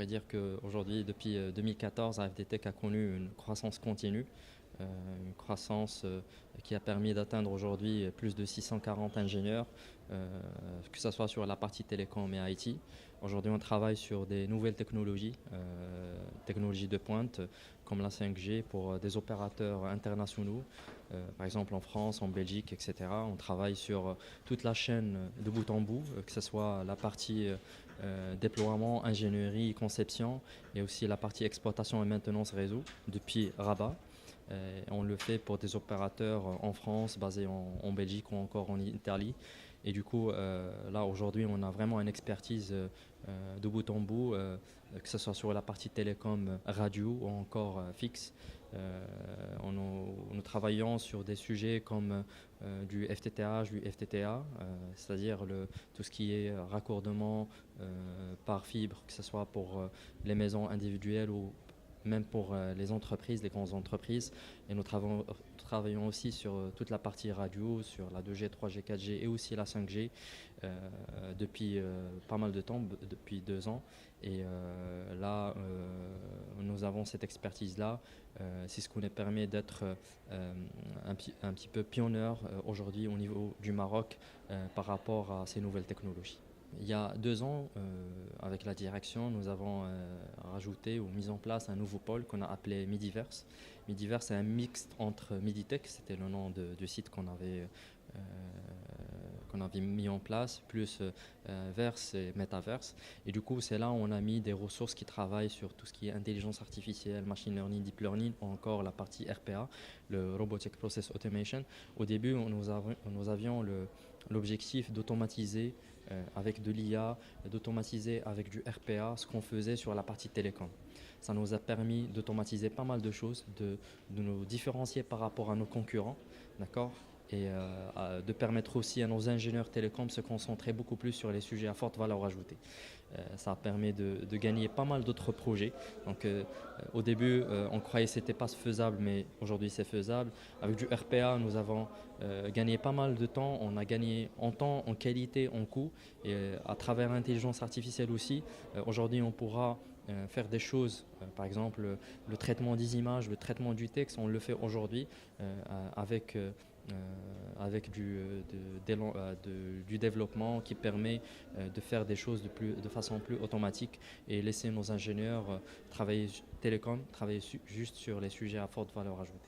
c'est-à-dire qu'aujourd'hui, depuis 2014, AFD Tech a connu une croissance continue, une croissance qui a permis d'atteindre aujourd'hui plus de 640 ingénieurs, que ce soit sur la partie télécom et IT. Aujourd'hui, on travaille sur des nouvelles technologies, technologies de pointe, comme la 5G pour des opérateurs internationaux, par exemple en France, en Belgique, etc. On travaille sur toute la chaîne de bout en bout, que ce soit la partie déploiement, ingénierie, conception, et aussi la partie exploitation et maintenance réseau depuis Rabat. On le fait pour des opérateurs en France, basés en Belgique ou encore en Italie. Et du coup, là aujourd'hui, on a vraiment une expertise de bout en bout, que ce soit sur la partie télécom, radio ou encore fixe. Nous travaillons sur des sujets comme du FTTH, du FTTA, c'est-à-dire tout ce qui est raccordement par fibre, que ce soit pour les maisons individuelles ou même pour les entreprises, les grandes entreprises. Et nous travaillons aussi sur toute la partie radio, sur la 2G, 3G, 4G et aussi la 5G depuis pas mal de temps, depuis 2 ans. Et là, nous avons cette expertise-là. C'est ce qui nous permet d'être un petit peu pionniers aujourd'hui au niveau du Maroc par rapport à ces nouvelles technologies. Il y a 2 ans, avec la direction, nous avons rajouté ou mis en place un nouveau pôle qu'on a appelé Midiverse. Midiverse, c'est un mix entre Miditech, c'était le nom du site qu'on avait mis en place, plus Verse et Metaverse. Et du coup, c'est là où on a mis des ressources qui travaillent sur tout ce qui est intelligence artificielle, machine learning, deep learning, ou encore la partie RPA, le Robotic Process Automation. Au début, nous avions l'objectif d'automatiser avec de l'IA, d'automatiser avec du RPA ce qu'on faisait sur la partie télécom. Ça nous a permis d'automatiser pas mal de choses, de nous différencier par rapport à nos concurrents, d'accord, et de permettre aussi à nos ingénieurs télécoms de se concentrer beaucoup plus sur les sujets à forte valeur ajoutée. Ça permet de gagner pas mal d'autres projets. Donc, au début, on croyait que ce n'était pas faisable, mais aujourd'hui c'est faisable. Avec du RPA, nous avons gagné pas mal de temps. On a gagné en temps, en qualité, en coût. Et à travers l'intelligence artificielle aussi, aujourd'hui on pourra faire des choses, par exemple le traitement des images, le traitement du texte, on le fait aujourd'hui avec du développement qui permet de faire des choses de façon plus automatique et laisser nos ingénieurs travailler télécom, travailler juste sur les sujets à forte valeur ajoutée.